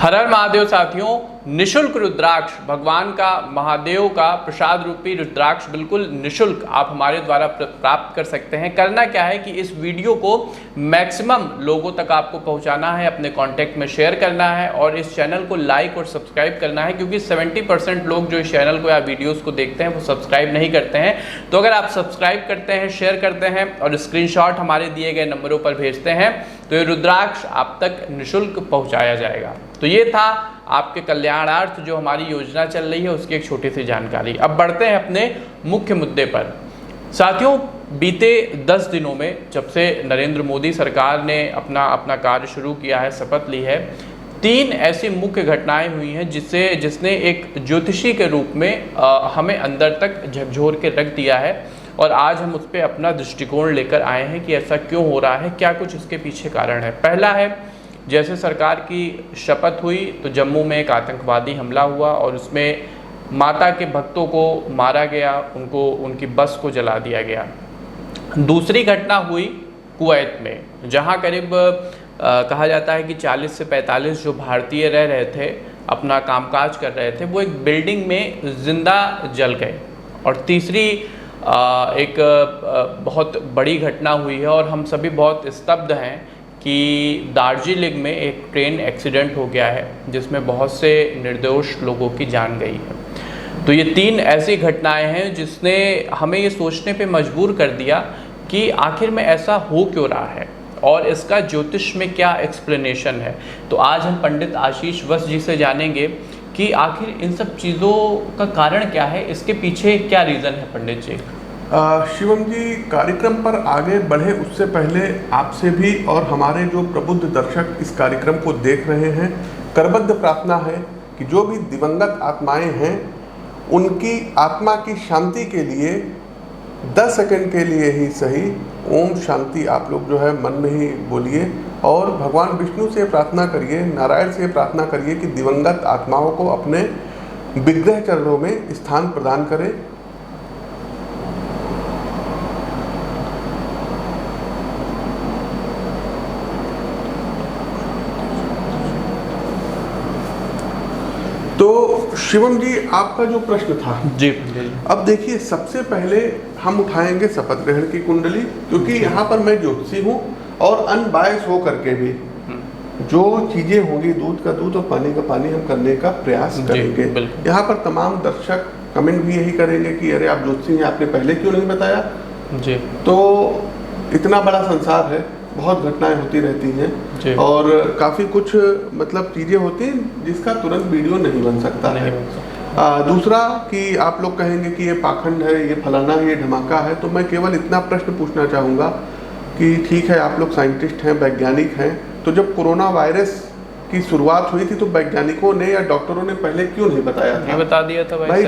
हर हर महादेव साथियों, निशुल्क रुद्राक्ष भगवान का, महादेव का प्रसाद रूपी रुद्राक्ष बिल्कुल निशुल्क आप हमारे द्वारा प्राप्त कर सकते हैं। करना क्या है कि इस वीडियो को मैक्सिमम लोगों तक आपको पहुंचाना है, अपने कांटेक्ट में शेयर करना है और इस चैनल को लाइक और सब्सक्राइब करना है, क्योंकि 70% लोग जो इस चैनल को या वीडियोस को देखते हैं वो सब्सक्राइब नहीं करते हैं। तो अगर आप सब्सक्राइब करते हैं, शेयर करते हैं और स्क्रीनशॉट हमारे दिए गए नंबरों पर भेजते हैं तो ये रुद्राक्ष आप तक निशुल्क पहुँचाया जाएगा। तो ये था आपके कल्याणार्थ जो हमारी योजना चल रही है उसकी एक छोटी सी जानकारी। अब बढ़ते हैं अपने मुख्य मुद्दे पर। साथियों, बीते 10 दिनों में जब से नरेंद्र मोदी सरकार ने अपना कार्य शुरू किया है, शपथ ली है, 3 ऐसी मुख्य घटनाएं हुई हैं जिसने एक ज्योतिषी के रूप में हमें अंदर तक झकझोर के रख दिया है और आज हम उस पर अपना दृष्टिकोण लेकर आए हैं कि ऐसा क्यों हो रहा है, क्या कुछ इसके पीछे कारण है। पहला है, जैसे सरकार की शपथ हुई तो जम्मू में एक आतंकवादी हमला हुआ और उसमें माता के भक्तों को मारा गया, उनकी बस को जला दिया गया। दूसरी घटना हुई कुवैत में, जहां करीब कहा जाता है कि 40 से 45 जो भारतीय रह रहे थे, अपना कामकाज कर रहे थे, वो एक बिल्डिंग में जिंदा जल गए। और तीसरी एक बहुत बड़ी घटना हुई है और हम सभी बहुत स्तब्ध हैं कि दार्जिलिंग में एक ट्रेन एक्सीडेंट हो गया है जिसमें बहुत से निर्दोष लोगों की जान गई है। तो ये 3 ऐसी घटनाएं हैं जिसने हमें ये सोचने पे मजबूर कर दिया कि आखिर में ऐसा हो क्यों रहा है और इसका ज्योतिष में क्या एक्सप्लेनेशन है। तो आज हम पंडित आशीष वत्स जी से जानेंगे कि आखिर इन सब चीज़ों का कारण क्या है, इसके पीछे क्या रीज़न है पंडित जी। शिवम जी, कार्यक्रम पर आगे बढ़े उससे पहले आपसे भी और हमारे जो प्रबुद्ध दर्शक इस कार्यक्रम को देख रहे हैं, करबद्ध प्रार्थना है कि जो भी दिवंगत आत्माएं हैं उनकी आत्मा की शांति के लिए 10 सेकंड के लिए ही सही ओम शांति आप लोग जो है मन में ही बोलिए और भगवान विष्णु से प्रार्थना करिए, नारायण से प्रार्थना करिए कि दिवंगत आत्माओं को अपने विग्रह चरणों में स्थान प्रदान करें। तो शिवम जी, आपका जो प्रश्न था जी, अब देखिए, सबसे पहले हम उठाएंगे शपथ ग्रहण की कुंडली, क्योंकि यहाँ पर मैं ज्योतिषी हूँ और अनबायस हो करके भी जो चीजें होंगी, दूध का दूध और पानी का पानी, हम करने का प्रयास करेंगे। यहाँ पर तमाम दर्शक कमेंट भी यही करेंगे कि अरे आप ज्योतिषी हैं, आपने पहले क्यों नहीं बताया जी। तो इतना बड़ा संसार है, बहुत घटनाएं होती रहती हैं और काफ़ी कुछ मतलब चीज़ें होती हैं जिसका तुरंत वीडियो नहीं बन सकता है। दूसरा कि आप लोग कहेंगे कि ये पाखंड है, ये फलाना है, ये धमाका है, तो मैं केवल इतना प्रश्न पूछना चाहूँगा कि ठीक है, आप लोग साइंटिस्ट हैं, वैज्ञानिक हैं, तो जब कोरोना वायरस की शुरुआत हुई थी तो वैज्ञानिकों ने या डॉक्टरों ने पहले क्यों नहीं बताया था? बता दिया था भाई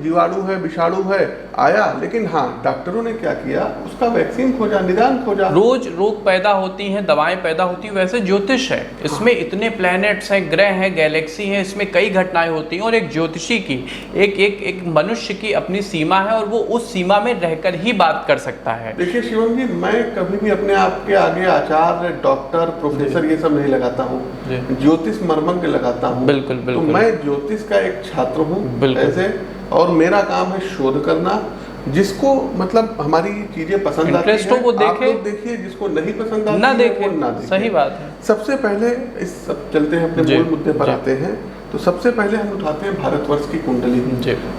जीवाणु है, विषाणु है, आया, लेकिन हाँ, डॉक्टरों ने क्या किया, उसका वैक्सीन खोजा, निदान खोजा। रोज रोग पैदा होती हैं, दवाएं पैदा होती हैं, वैसे ज्योतिष है, इसमें इतने प्लैनेट्स हैं, ग्रह हैं, गैलेक्सी हैं, इसमें कई घटनाएं होती हैं और एक ज्योतिषी की एक मनुष्य की अपनी सीमा है और वो उस सीमा में रहकर ही बात कर सकता है। देखिए शिवम जी, मैं कभी भी अपने आप के आगे आचार्य, डॉक्टर, प्रोफेसर ये सब नहीं लगाता हूँ, ज्योतिष मर्मज्ञ लगाता हूँ। बिल्कुल। तो मैं ज्योतिष का एक छात्र हूँ ऐसे, और मेरा काम है शोध करना। जिसको मतलब हमारी चीजें पसंद आती हैं वो देखे, आप लोग देखिए, जिसको नहीं पसंद आती ना देखे, ना देखे। सही बात है। सबसे पहले इस सब चलते हैं अपने मूल मुद्दे पर आते हैं। तो सबसे पहले हम उठाते हैं भारतवर्ष की कुंडली,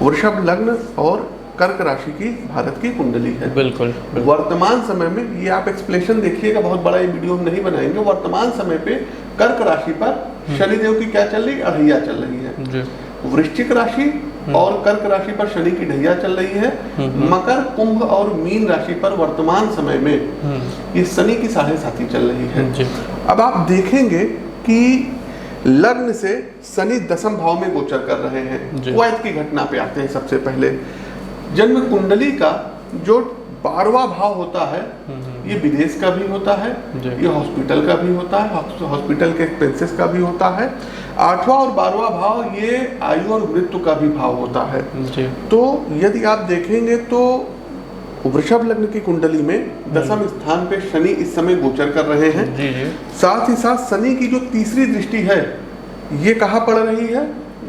वृषभ लग्न और कर्क राशि की भारत की कुंडली है। बिल्कुल। वर्तमान समय में ये आप एक्सप्लेनेशन देखिएगा, बहुत बड़ा ये वीडियो हम नहीं बनाएंगे। वर्तमान समय पे कर्क राशि पर शनिदेव की क्या चल रही, अढ़ैया चल रही है। वृश्चिक राशि और कर्क राशि पर शनि की ढैया चल रही है। मकर, कुंभ और मीन राशि पर वर्तमान समय में ये शनि की 7.5 चल रही है। अब आप देखेंगे कि लग्न से शनि 10वें भाव में गोचर कर रहे हैं। कुवैत की घटना पे आते हैं। सबसे पहले जन्म कुंडली का जो 12वां भाव होता है, ये विदेश का भी होता है, ये हॉस्पिटल का भी होता है, हॉस्पिटल के एक्सपेंसेस का भी होता है। 8वां और 12वां भाव ये आयु और मृत्यु का भी भाव होता है। तो यदि आप देखेंगे तो वृषभ लग्न की कुंडली में 10वें स्थान पे शनि इस समय गोचर कर रहे हैं। साथ ही साथ शनि की जो तीसरी दृष्टि है ये कहाँ पड़ रही है?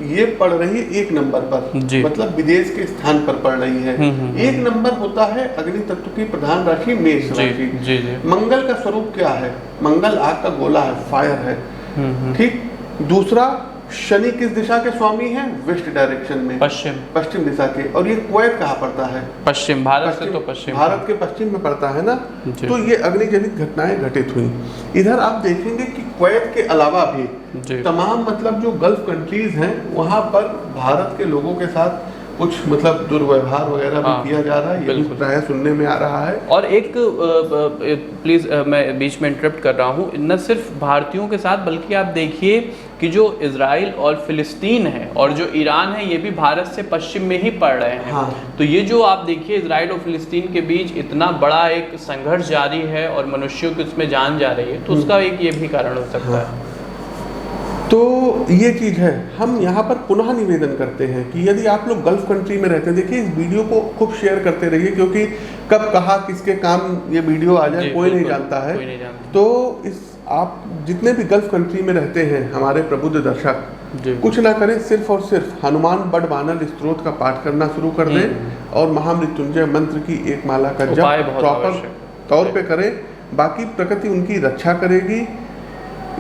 ये पड़ रही है 1 नंबर पर, मतलब विदेश के स्थान पर पड़ रही है। 1 नंबर होता है अग्नि तत्व की प्रधान राशि मेष राशि। मंगल का स्वरूप क्या है? मंगल आग का गोला है, फायर है, ठीक। दूसरा, शनि किस दिशा के स्वामी हैं? वेस्ट डायरेक्शन में, पश्चिम दिशा के। और ये कुवैत कहाँ पड़ता है? पश्चिम, भारत से तो पश्चिम, भारत के पश्चिम में पड़ता है ना। तो ये अग्निजनित घटनाएं घटित हुई। इधर आप देखेंगे कि कुवैत के अलावा भी तमाम मतलब जो गल्फ कंट्रीज हैं वहां पर भारत के लोगों के साथ कुछ मतलब दुर्व्यवहार वगैरह भी किया जा रहा है, ये भी प्राय सुनने में आ रहा है। और एक प्लीज मैं बीच में इंटरप्ट कर रहा हूँ, न सिर्फ भारतीयों के साथ बल्कि आप देखिए कि जो इजराइल और फिलिस्तीन है और जो ईरान है ये भी भारत से पश्चिम में ही पड़ रहे हैं। तो ये जो आप देखिए इजराइल और फिलिस्तीन के बीच इतना बड़ा एक संघर्ष जारी है और मनुष्यों की उसमें जान जा रही है, तो उसका एक ये भी कारण हो सकता है। तो ये चीज़ है। हम यहाँ पर पुनः निवेदन करते हैं कि यदि आप लोग गल्फ कंट्री में रहते हैं, देखिए इस वीडियो को खूब शेयर करते रहिए, क्योंकि कब कहाँ किसके काम ये वीडियो आ जाए कोई नहीं जानता है। तो इस आप जितने भी गल्फ कंट्री में रहते हैं हमारे प्रबुद्ध दर्शक, कुछ ना करें, सिर्फ और सिर्फ हनुमान बड़बानल स्तोत्र का पाठ करना शुरू कर दें और महामृत्युंजय मंत्र की एक माला का जप प्रॉपर तौर पे करें। बाकी प्रकृति उनकी रक्षा करेगी।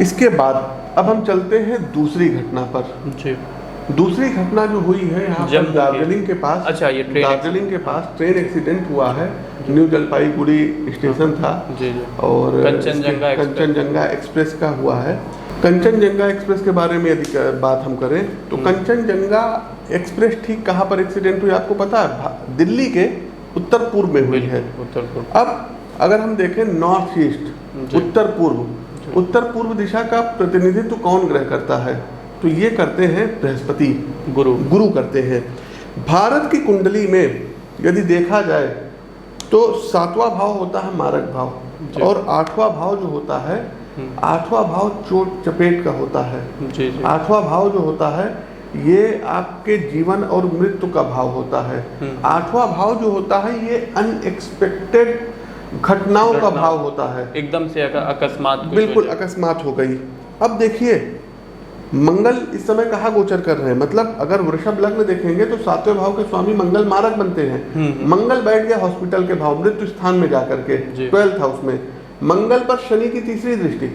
इसके बाद अब हम चलते हैं दूसरी घटना पर। दूसरी घटना जो हुई है यहाँ पर दार्जिलिंग के पास। अच्छा, ये दार्जिलिंग के पास ट्रेन एक्सीडेंट हुआ है। न्यू जलपाईगुड़ी स्टेशन था और कंचनजंगा एक्सप्रेस का हुआ है। कंचनजंगा एक्सप्रेस के बारे में यदि बात हम करें तो कंचनजंगा एक्सप्रेस ठीक कहाँ पर एक्सीडेंट हुई आपको पता है? दिल्ली के उत्तर पूर्व में हुई है। अब अगर हम देखें नॉर्थ ईस्ट, उत्तर पूर्व दिशा का प्रतिनिधित्व कौन ग्रह करता है? तो ये करते हैं बृहस्पति, गुरु करते हैं। भारत की कुंडली में यदि देखा जाए तो 7वां भाव होता है मारक भाव और 8वां भाव जो होता है, 8वां भाव चोट चपेट का होता है। 8वां भाव जो होता है ये आपके जीवन और मृत्यु का भाव होता है। 8वां भाव जो होता है ये अनएक्सपेक्टेड घटनाओं का भाव होता है, एकदम से अकस्मात, बिल्कुल अकस्मात हो गई। अब देखिए मंगल इस समय कहाँ गोचर कर रहे हैं, मतलब अगर वृषभ लग्न देखेंगे तो 7वें भाव के स्वामी मंगल मारक बनते हैं। मंगल बैठ गया हॉस्पिटल के भाव, मृत्यु स्थान में जाकर के 12th हाउस में। मंगल पर शनि की तीसरी दृष्टि,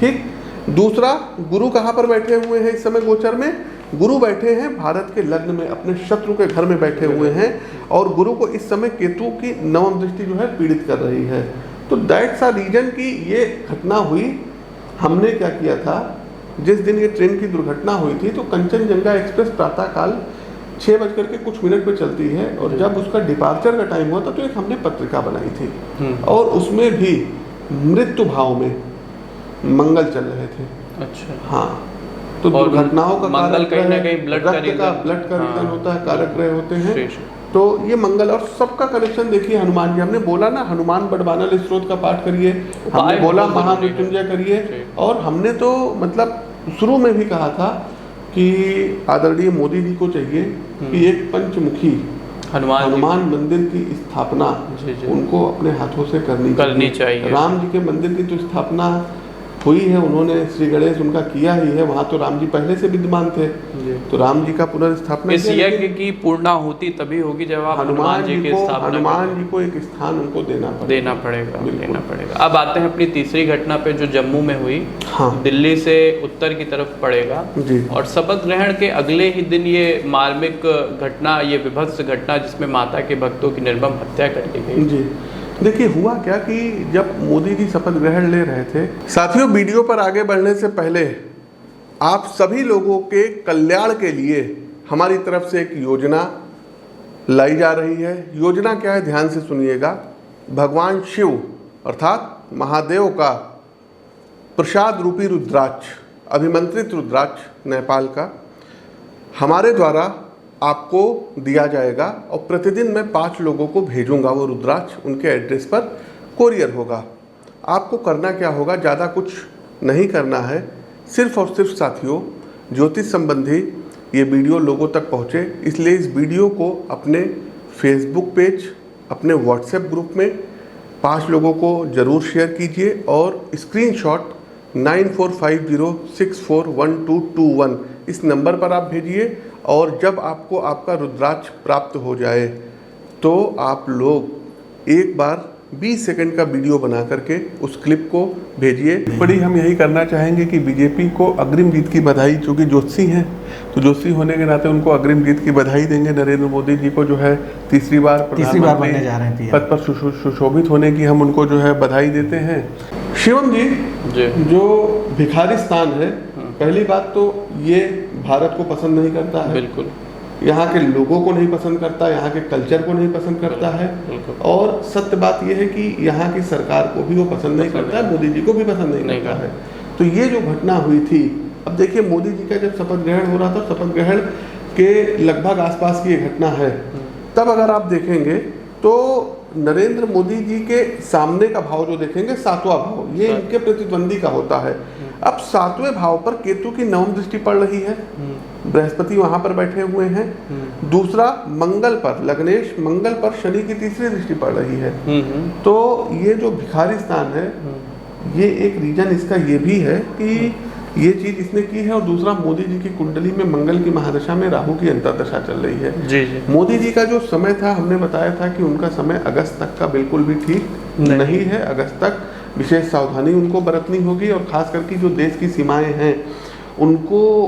ठीक। दूसरा, गुरु कहाँ पर बैठे हुए हैं इस समय गोचर में? गुरु बैठे हैं भारत के लग्न में, अपने शत्रु के घर में बैठे हुए हैं और गुरु को इस समय केतु की 9वीं दृष्टि जो है पीड़ित कर रही है। तो दैट्स अ रीजन की ये घटना हुई। हमने क्या किया था, जिस दिन ये ट्रेन की दुर्घटना हुई थी तो कंचनजंगा एक्सप्रेस प्रातःकाल 6 कुछ मिनट पे चलती है और जब उसका डिपार्चर का टाइम हुआ था तो एक हमने पत्रिका बनाई थी और उसमें भी मृत्यु भाव में मंगल चल रहे थे। अच्छा, हाँ। तो दुर्घटनाओं का मंगल कहीं ना कहीं ब्लड का रीजन होता है, कारक ग्रह होते हैं। तो ये मंगल और सबका कनेक्शन देखिए। हनुमान जी, हमने बोला ना हनुमान बड़बानल स्तोत्र का पाठ करिए, हमने बोला महामृत्युंजय करिए, और हमने तो मतलब शुरू में भी कहा था कि आदरणीय मोदी जी को चाहिए कि एक पंचमुखी हनुमान मंदिर की स्थापना उनको अपने हाथों से करनी चाहिए। राम जी के मंदिर की तो स्थापना हुई है, उन्होंने श्री गणेश उनका किया ही है, वहाँ तो राम जी पहले से विद्यमान थे, तो राम जी का पुनर्स्थापना इस यज्ञ की पूर्णाहुति तभी होगी जब आप हनुमान जी को एक स्थान उनको देना पड़ेगा। अब आते हैं अपनी तीसरी घटना पे जो जम्मू में हुई। दिल्ली से उत्तर की तरफ पड़ेगा और शपथ ग्रहण के अगले ही दिन ये मार्मिक घटना, ये विभत्स घटना जिसमें माता के भक्तों की निर्मम हत्या कर दी गई। देखिए हुआ क्या कि जब मोदी जी शपथ ग्रहण ले रहे थे, साथियों वीडियो पर आगे बढ़ने से पहले आप सभी लोगों के कल्याण के लिए हमारी तरफ से एक योजना लाई जा रही है। योजना क्या है, ध्यान से सुनिएगा। भगवान शिव अर्थात महादेव का प्रसाद रूपी रुद्राक्ष, अभिमंत्रित रुद्राक्ष नेपाल का, हमारे द्वारा आपको दिया जाएगा और प्रतिदिन मैं 5 लोगों को भेजूंगा। वो रुद्राक्ष उनके एड्रेस पर कोरियर होगा। आपको करना क्या होगा, ज़्यादा कुछ नहीं करना है, सिर्फ और सिर्फ साथियों ज्योतिष संबंधी ये वीडियो लोगों तक पहुँचे, इसलिए इस वीडियो को अपने फेसबुक पेज, अपने व्हाट्सएप ग्रुप में 5 लोगों को ज़रूर शेयर कीजिए और स्क्रीनशॉट 9450641221 इस नंबर पर आप भेजिए। और जब आपको आपका रुद्राक्ष प्राप्त हो जाए तो आप लोग एक बार 20 सेकंड का वीडियो बना करके उस क्लिप को भेजिए। बड़ी हम यही करना चाहेंगे कि बीजेपी को अग्रिम जीत की बधाई, चूँकि जोशी हैं तो जोशी होने के नाते उनको अग्रिम जीत की बधाई देंगे। नरेंद्र मोदी जी को जो है तीसरी बार बनने जा रहे हैं पद पर सुशोभित होने की हम उनको जो है बधाई देते हैं। शिवम जी जो भिखारिस्तान है, पहली बात तो ये भारत को पसंद नहीं करता है, बिल्कुल यहाँ के लोगों को नहीं पसंद करता, यहाँ के कल्चर को नहीं पसंद करता है। और सत्य बात यह है कि यहाँ की सरकार को भी वो पसंद नहीं करता है, मोदी जी को भी पसंद नहीं करता है। तो ये जो घटना हुई थी, अब देखिए मोदी जी का जब शपथ ग्रहण हो रहा था, शपथ ग्रहण के लगभग आसपास की ये घटना है, तब अगर आप देखेंगे तो नरेंद्र मोदी जी के सामने का भाव जो देखेंगे, 7वां भाव, ये इनके प्रतिद्वंदी का होता है। अब 7वें भाव पर केतु की नवम दृष्टि पड़ रही है, बृहस्पति वहां पर बैठे हुए हैं। दूसरा मंगल पर, लग्नेश मंगल पर शनि की तीसरी दृष्टि पड़ रही है। तो ये जो भिखारिस्तान है, ये एक रीजन इसका ये भी है कि ये चीज इसने की है। और दूसरा, मोदी जी की कुंडली में मंगल की महादशा में राहु की अंतर्दशा चल रही है। जी जी। मोदी जी का जो समय था, हमने बताया था कि उनका समय अगस्त तक का बिल्कुल भी ठीक नहीं है। अगस्त तक विशेष सावधानी उनको बरतनी होगी। और खास करके जो देश की सीमाएं हैं उनको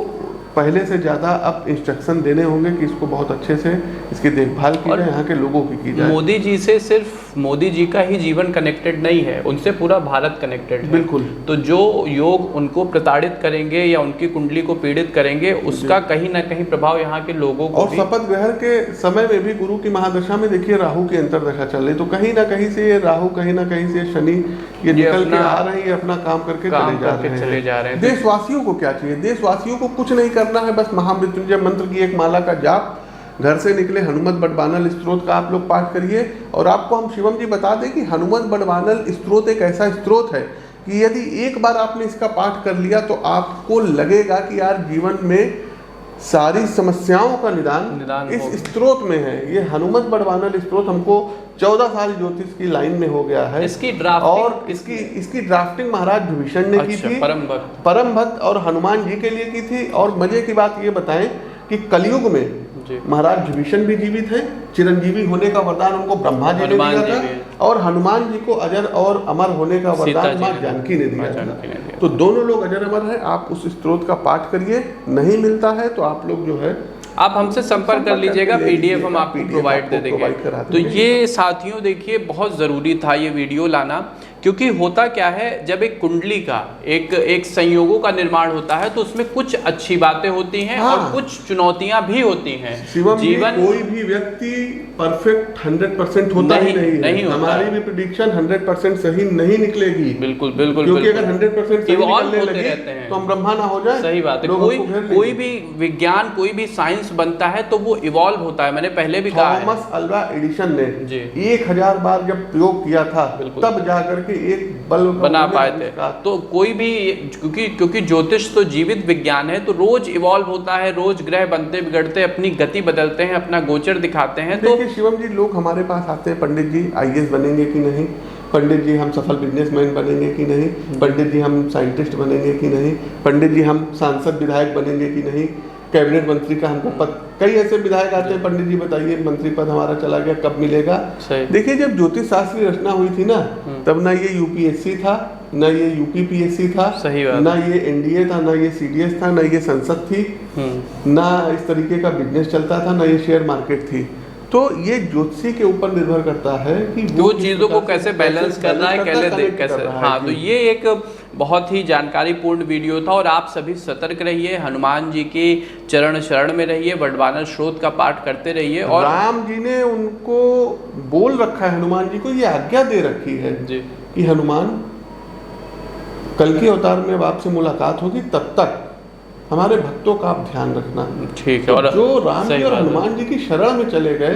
पहले से ज़्यादा अब इंस्ट्रक्शन देने होंगे कि इसको बहुत अच्छे से इसकी देखभाल की जाए, यहाँ के लोगों की जाए। मोदी जी से सिर्फ मोदी जी का ही जीवन कनेक्टेड नहीं है, उनसे पूरा भारत कनेक्टेड है। बिल्कुल। तो जो योग उनको प्रताड़ित करेंगे या उनकी कुंडली को पीड़ित करेंगे, उसका कहीं ना कहीं प्रभाव यहाँ के लोगों को। और शपथ ग्रहण के समय में भी गुरु की महादशा में देखिए राहु की अंतर्दशा चल रही, तो कहीं ना कहीं से ये राहु, कहीं ना कहीं से शनि ये निकल के आ रहे हैं, अपना काम करके चले जा रहे हैं। देशवासियों को क्या चाहिए? देशवासियों को कुछ नहीं करना है, बस महामृत्युंजय मंत्र की एक माला का जाप, घर से निकले हनुमत बड़वानल स्त्रोत का आप लोग पाठ करिए। और आपको हम शिवम जी बता दें कि हनुमत बड़वानल स्त्रोत एक ऐसा स्त्रोत है कि यदि एक बार आपने इसका पाठ कर लिया तो आपको लगेगा कि यार जीवन में सारी समस्याओं का निदान इस स्त्रोत में है। ये हनुमत बड़वानल स्त्रोत हमको 14 साल ज्योतिष की लाइन में हो गया है। इसकी ड्राफ्टिंग और इसकी ड्राफ्टिंग महाराज विभीषण ने की थी, परम भक्त और हनुमान जी के लिए की थी। और मजे की बात ये बताएं कि कलयुग में महाराज विभीषण भी जीवित हैं, चिरंजीवी होने का वरदान उनको ब्रह्मा जी ने दिया था, और हनुमान जी को अजर और अमर होने का वरदान मां जानकी ने दिया था। तो दोनों लोग अजर अमर हैं। आप उस स्त्रोत का पाठ करिए, नहीं मिलता है तो आप लोग जो है आप हमसे संपर्क कर लीजिएगा, पीडीएफ हम आपको प्रोवाइड दे देंगे। तो ये साथियों देखिए, बहुत ज़रूरी था ये वीडियो लाना, क्योंकि होता क्या है, जब एक कुंडली का एक संयोगों का निर्माण होता है तो उसमें कुछ अच्छी बातें होती हैं और कुछ चुनौतियां भी होती हैं। जीवन कोई भी व्यक्ति परफेक्ट 100% होता ही नहीं होता। हमारी भी प्रेडिक्शन 100% सही नहीं निकलेगी। बिल्कुल बिल्कुल, क्योंकि अगर 100% सही निकलने लगे तो हम ब्रह्मा ना हो जाए। सही बात है। कोई भी विज्ञान, कोई भी साइंस बनता है तो वो इवॉल्व होता है। मैंने पहले भी कहा है, थॉमस अल्वा एडिसन ने 1000 बार जब प्रयोग किया था तब जाकर एक बल्ब बना पाए थे। तो कोई भी, क्योंकि ज्योतिष तो जीवित विज्ञान है, तो रोज इवॉल्व होता है, रोज ग्रह बनते बिगड़ते अपनी गति बदलते हैं, अपना गोचर दिखाते हैं। तो शिवम जी, लोग हमारे पास आते हैं, पंडित जी IAS बनेंगे कि नहीं, पंडित जी हम सफल बिजनेसमैन बनेंगे कि नहीं, पंडित जी हम साइंटिस्ट बनेंगे कि नहीं, पंडित जी हम सांसद विधायक बनेंगे कि नहीं, कैबिनेट मंत्री का हमको पद। कई ऐसे विधायक आते हैं, पंडित जी बताइए मंत्री पद हमारा चला गया, कब मिलेगा? देखिए, जब ज्योतिष शास्त्र की रचना हुई थी ना, तब ना ये UPSC था, ना ये UPPSC था, ना ये NDA था, ना ये CDS था, ना ये संसद थी, ना इस तरीके का बिजनेस चलता था, ना ये शेयर मार्केट थी। तो ये ज्योतिषी के ऊपर निर्भर करता है कि वो चीजों को कैसे बैलेंस करना है, कैसे। हाँ, तो ये एक बहुत ही जानकारीपूर्ण वीडियो था। और आप सभी सतर्क रहिए, हनुमान जी के चरण शरण में रहिए, बड़वानल स्त्रोत का पाठ करते रहिए। और राम जी ने उनको बोल रखा है, हनुमान जी को ये आज्ञा दे रखी है कि हनुमान, कल के अवतार में अब आपसे मुलाकात होगी, तब तक हमारे भक्तों का आप ध्यान रखना। ठीक है। और जो राम जी और हनुमान जी की शरण में चले गए,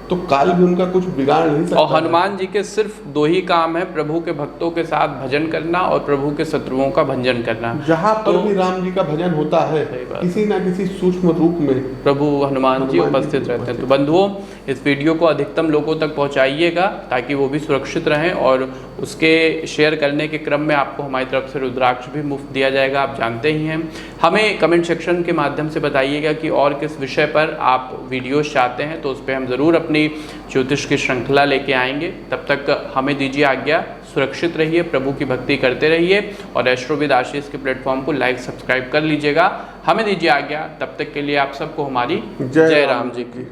तो काल भी उनका कुछ बिगाड़ नहीं सकता। और हनुमान जी के सिर्फ 2 ही काम है, प्रभु के भक्तों के साथ भजन करना और प्रभु के शत्रुओं का भंजन करना। जहाँ पर भी राम जी का भजन होता है किसी ना किसी सूक्ष्म रूप में प्रभु हनुमान जी उपस्थित रहते हैं। तो बंधुओं, इस वीडियो को अधिकतम लोगों तक पहुंचाइएगा ताकि वो भी सुरक्षित रहें, और उसके शेयर करने के क्रम में आपको हमारी तरफ से रुद्राक्ष भी मुफ्त दिया जाएगा, आप जानते ही हैं। हमें कमेंट सेक्शन के माध्यम से बताइएगा कि और किस विषय पर आप वीडियोस चाहते हैं, तो उस पर हम ज़रूर अपनी ज्योतिष की श्रृंखला लेके आएंगे। तब तक हमें दीजिए आज्ञा, सुरक्षित रहिए, प्रभु की भक्ति करते रहिए, और एस्ट्रोविद आशीष के प्लेटफॉर्म को लाइक सब्सक्राइब कर लीजिएगा। हमें दीजिए आज्ञा, तब तक के लिए आप सबको हमारी जय राम जी की।